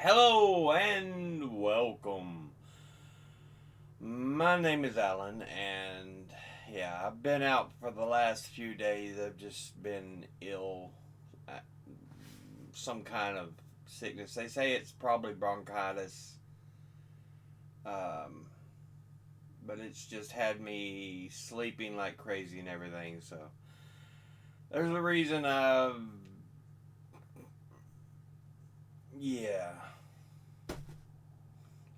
Hello and welcome. My name is Alan, and I've been out for the last few days. I've just been ill, uh, some kind of sickness. They say it's probably bronchitis, um, but it's just had me sleeping like crazy and everything. So there's a reason yeah.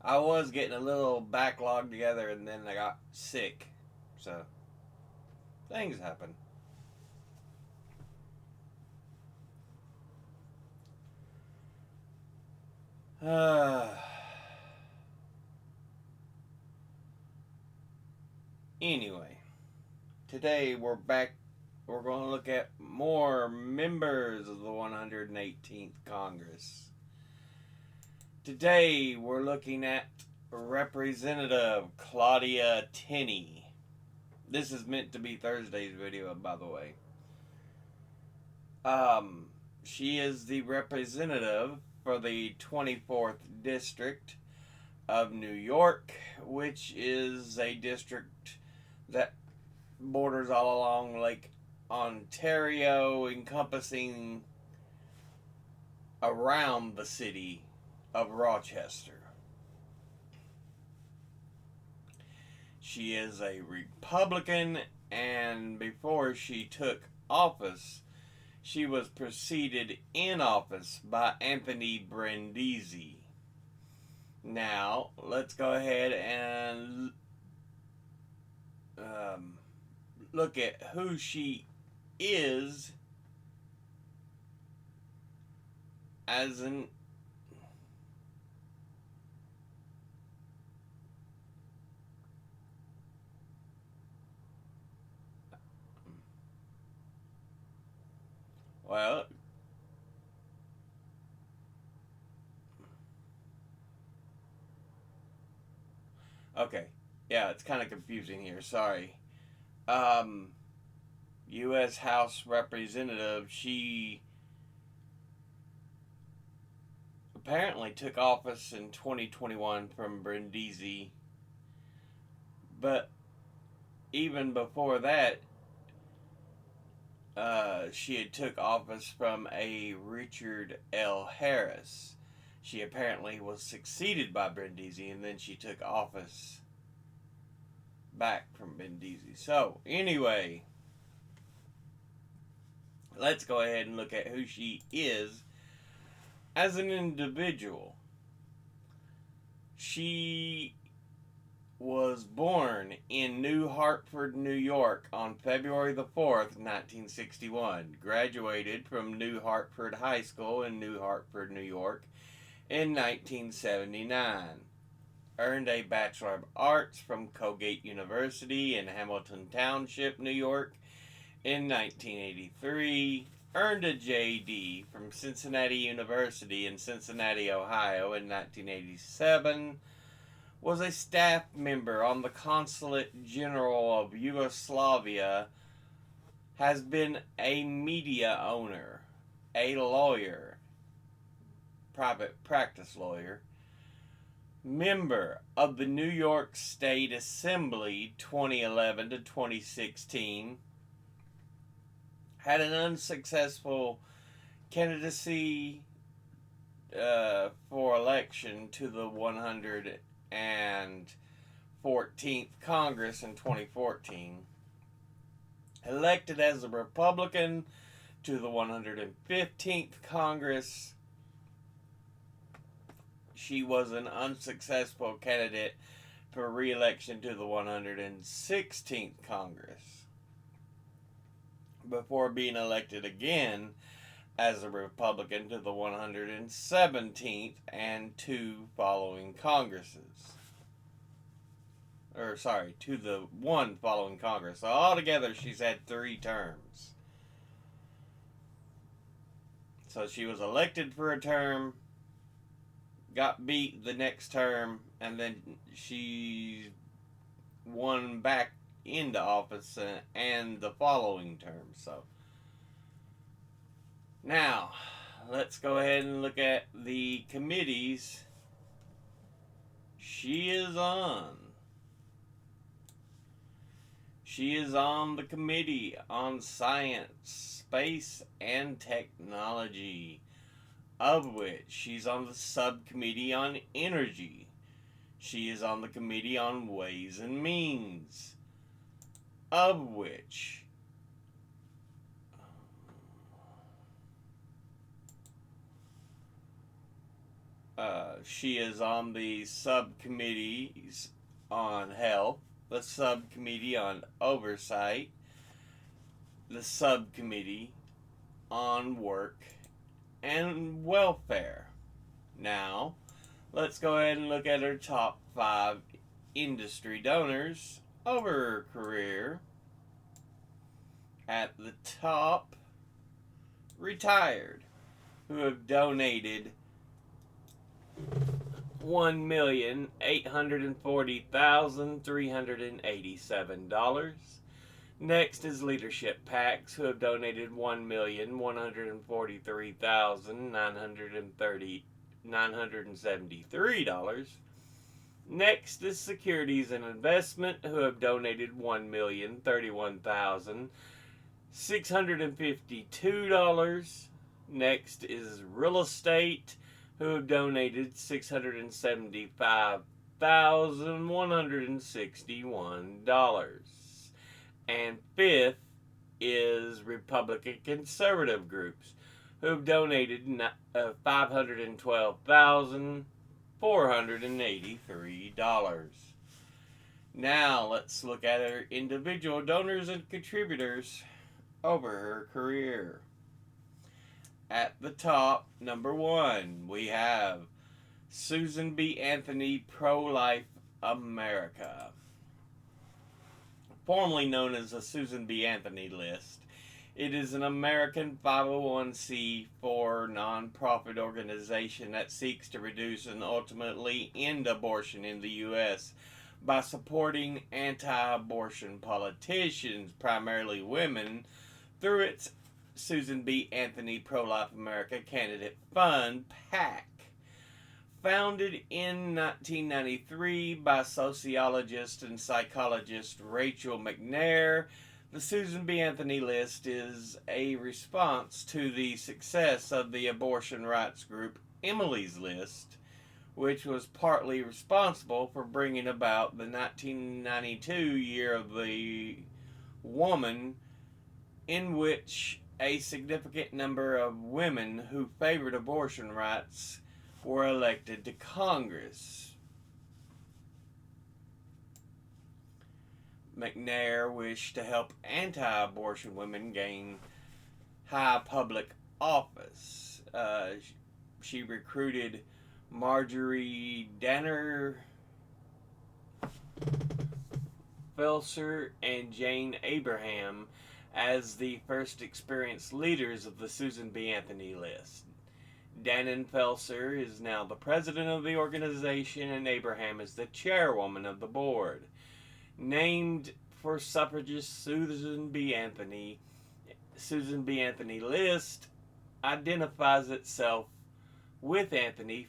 I was getting a little backlog together and then I got sick. So, things happen. Uh, anyway, today we're back. We're going to look at more members of the 118th Congress. Today we're looking at Representative Claudia Tenney. This is meant to be Thursday's video, by the way. Um, she is the representative for the 24th District of New York, which is a district that borders all along Lake Ontario, encompassing around the city of Rochester. She is a Republican, and before she took office, she was preceded in office by Anthony Brindisi. Now, let's go ahead and look at who she is as an well, okay. Yeah, it's kind of confusing here. Sorry. Um, U.S. House Representative, she apparently took office in 2021 from Brindisi, but even before that, she had took office from a Richard L. Harris. She apparently was succeeded by Brindisi, and then she took office back from Brindisi. So, anyway, let's go ahead and look at who she is as an individual. She was born in New Hartford, New York on February the 4th, 1961. Graduated from New Hartford High School in New Hartford, New York in 1979. Earned a Bachelor of Arts from Colgate University in Hamilton Township, New York in 1983. Earned a JD from Cincinnati University in Cincinnati, Ohio in 1987. Was a staff member on the Consulate General of Yugoslavia. Has been a media owner, a lawyer, private practice lawyer, member of the New York State Assembly 2011 to 2016, had an unsuccessful candidacy for election to the 114th Congress in 2014, elected as a Republican to the 115th Congress. She was an unsuccessful candidate for re-election to the 116th Congress before being elected again as a Republican to the 117th and two following Congresses. To the one following Congress. So altogether, she's had 3 terms. So she was elected for a term, got beat the next term, and then she won back into office and the following term. So now let's go ahead and look at the committees she is on. She is on the Committee on Science, Space, and Technology, of which she's on the Subcommittee on Energy. She is on the Committee on Ways and Means, of which she is on the subcommittees on health, the subcommittee on oversight, the subcommittee on work and welfare. Now, let's go ahead and look at her top 5 industry donors over her career. At the top, retired, who have donated $1,840,387. Next is leadership PACs, who have donated $1,143,973. Next is securities and investment, who have donated $1,031,652. Next is real estate, who have donated $675,161. And fifth is Republican conservative groups, who have donated $512,483. Now let's look at her individual donors and contributors over her career. At the top, number 1, we have Susan B. Anthony, Pro-Life America. Formerly known as the Susan B. Anthony List, it is an American 501c4 nonprofit organization that seeks to reduce and ultimately end abortion in the U.S. by supporting anti-abortion politicians, primarily women, through its Susan B. Anthony Pro-Life America Candidate Fund, PAC. Founded in 1993 by sociologist and psychologist Rachel McNair, the Susan B. Anthony List is a response to the success of the abortion rights group Emily's List, which was partly responsible for bringing about the 1992 Year of the Woman, in which a significant number of women who favored abortion rights were elected to Congress. McNair wished to help anti-abortion women gain high public office. She recruited Marjorie Danner Felser and Jane Abraham as the first experienced leaders of the Susan B. Anthony List. Dannenfelser is now the president of the organization, and Abraham is the chairwoman of the board. Named for suffragist Susan B. Anthony, Susan B. Anthony List identifies itself with Anthony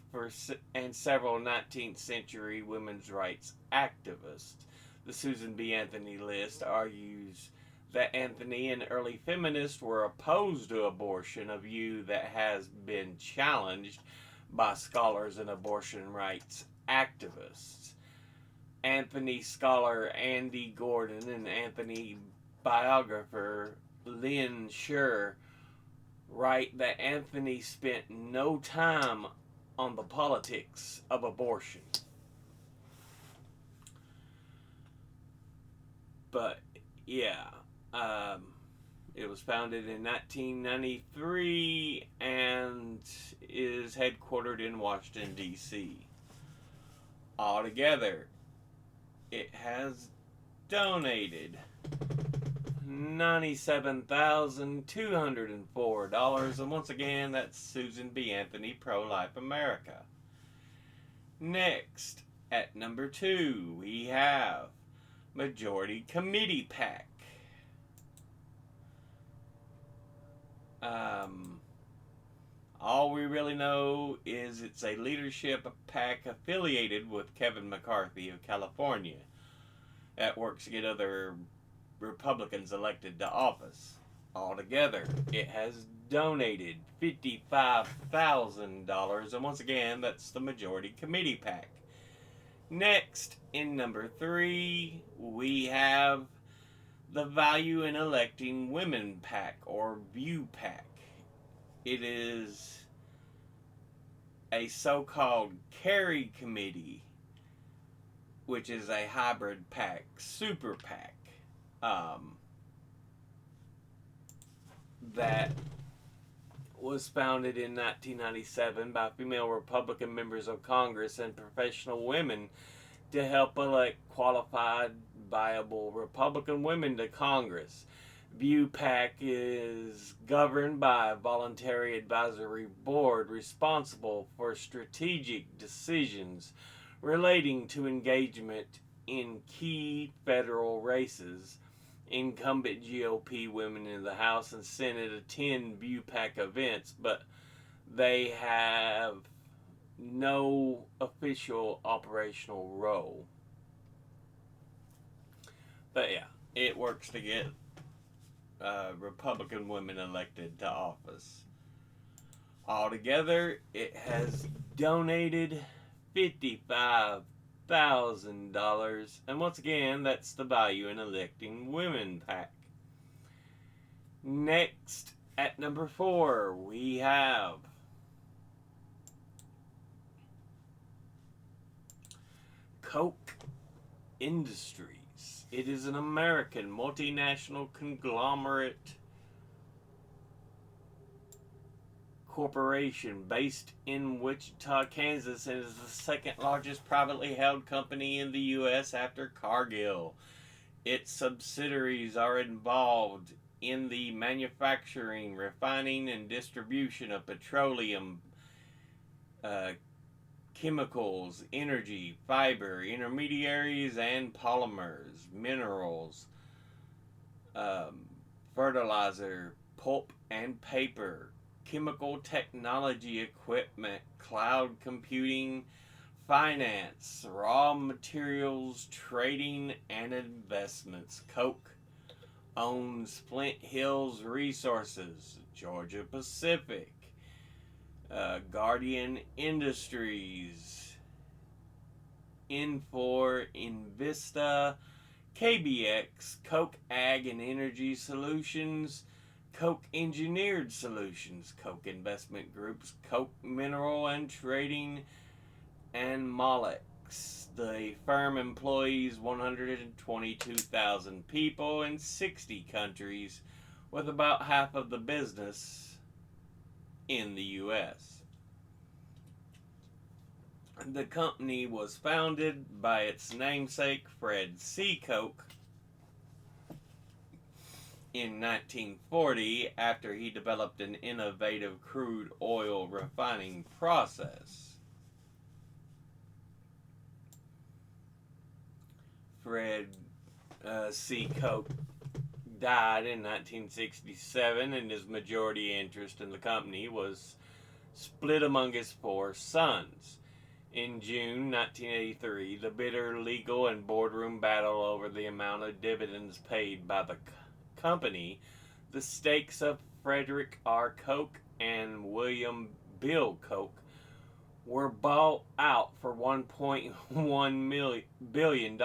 and several 19th century women's rights activists. The Susan B. Anthony List argues that Anthony and early feminists were opposed to abortion, a view that has been challenged by scholars and abortion rights activists. Anthony scholar Andy Gordon and Anthony biographer Lynn Scher write that Anthony spent no time on the politics of abortion. But yeah, it was founded in 1993 and is headquartered in Washington, D.C. Altogether, it has donated $97,204, and once again, that's Susan B. Anthony Pro-Life America. Next, at number 2, we have Majority Committee PAC. All we really know is it's a leadership pack affiliated with Kevin McCarthy of California that works to get other Republicans elected to office. Altogether, it has donated $55,000, and once again, that's the majority committee pack. Next, in number 3, we have the Value in Electing Women pack, or VIEW pack. It is a so-called carry committee, which is a hybrid pack, super pack, that was founded in 1997 by female Republican members of Congress and professional women to help elect qualified, viable Republican women to Congress. VIEW PAC is governed by a voluntary advisory board responsible for strategic decisions relating to engagement in key federal races. Incumbent GOP women in the House and Senate attend VIEW PAC events, but they have no official operational role. But yeah, it works to get Republican women elected to office. Altogether, it has donated $55,000, and once again, that's the Value in Electing Women pack. Next, at number 4, we have Koch Industries. It is an American multinational conglomerate corporation based in Wichita, Kansas, and is the second largest privately held company in the U.S. after Cargill. Its subsidiaries are involved in the manufacturing, refining, and distribution of petroleum, chemicals, energy, fiber, intermediaries, and polymers, minerals, fertilizer, pulp and paper, chemical technology equipment, cloud computing, finance, raw materials, trading, and investments. Koch owns Flint Hills Resources, Georgia Pacific, Guardian Industries, Infor, Invista, KBX, Koch Ag and Energy Solutions, Koch Engineered Solutions, Koch Investment Groups, Koch Mineral and Trading, and Molex. The firm employs 122,000 people in 60 countries, with about half of the business in the U.S. The company was founded by its namesake, Fred C. Koch, in 1940 after he developed an innovative crude oil refining process. Fred C. Koch died in 1967, and his majority interest in the company was split among his 4 sons. In June 1983, the bitter legal and boardroom battle over the amount of dividends paid by the company, the stakes of Frederick R. Koch and William Bill Koch, were bought out for $1.1 billion,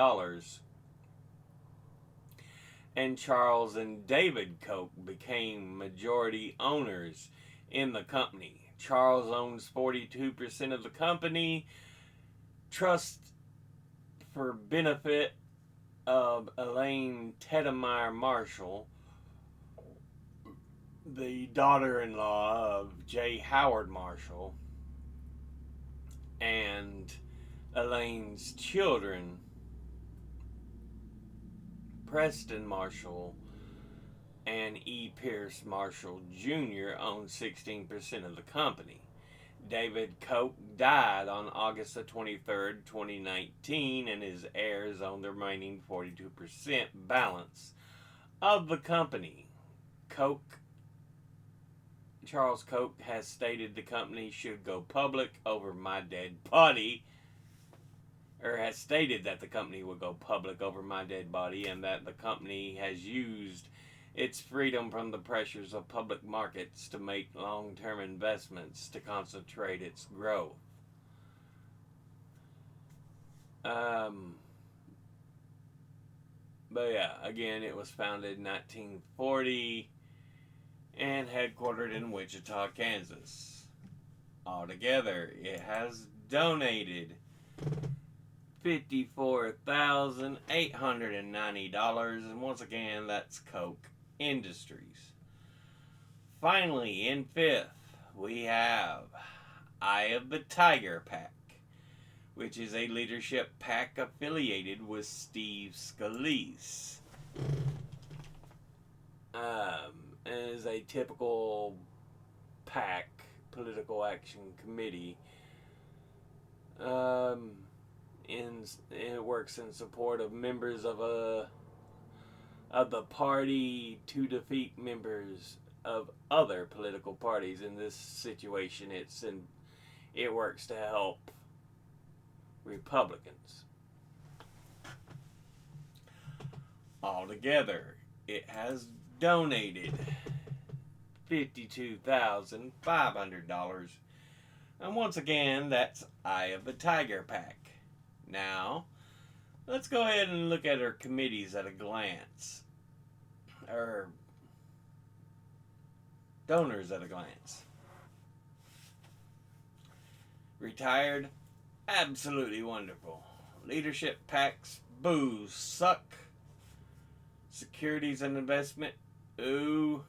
and Charles and David Koch became majority owners in the company. Charles owns 42% of the company. Trust for benefit of Elaine Tedemeyer Marshall, the daughter-in-law of J. Howard Marshall, and Elaine's children, Preston Marshall and E. Pierce Marshall Jr., own 16% of the company. David Koch died on August the 23rd, 2019, and his heirs own the remaining 42% balance of the company. Koch Charles Koch has stated the company should go public over my dead body, or has stated that the company would go public over my dead body, and that the company has used its freedom from the pressures of public markets to make long-term investments to concentrate its growth. But yeah, again, it was founded in 1940 and headquartered in Wichita, Kansas. Altogether, it has donated $54,890, and once again, that's Koch Industries. Finally, in fifth, we have Eye of the Tiger PAC, which is a leadership PAC affiliated with Steve Scalise. Is a typical PAC, Political Action Committee. It works in support of members of the party to defeat members of other political parties. In this situation, it works to help Republicans. Altogether, it has donated $52,500. And once again, that's Eye of the Tiger PAC. Now, let's go ahead and look at our committees at a glance. Or donors at a glance. Retired, absolutely wonderful. Leadership PACs, boo, suck. Securities and investment, ooh.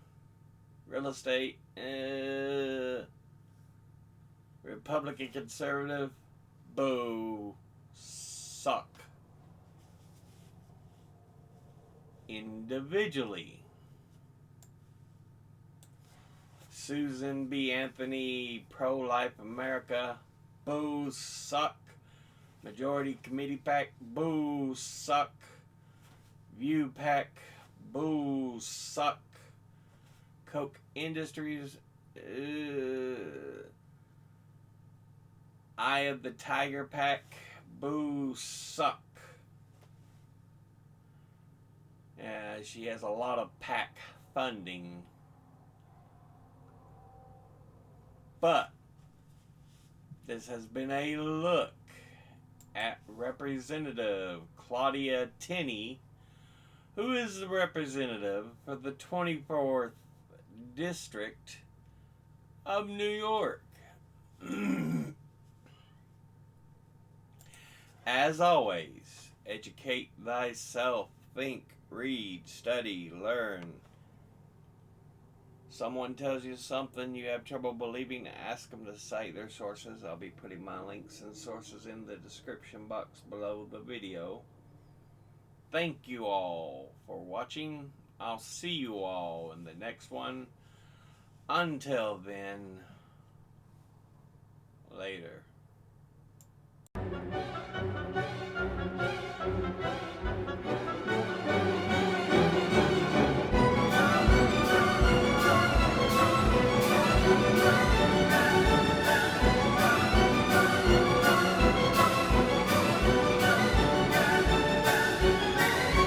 Real estate, Republican conservative, boo, suck. Individually, Susan B. Anthony, Pro-Life America, boo, suck. Majority Committee PAC, boo, suck. View PAC, boo, suck. Koch Industries, Eye of the Tiger PAC, boo, suck. She has a lot of PAC funding. But this has been a look at Representative Claudia Tenney, who is the representative for the 24th District of New York. As always, educate thyself, think, read, study, learn. Someone tells you something you have trouble believing, ask them to cite their sources. I'll be putting my links and sources in the description box below the video. Thank you all for watching. I'll see you all in the next one. Until then, later.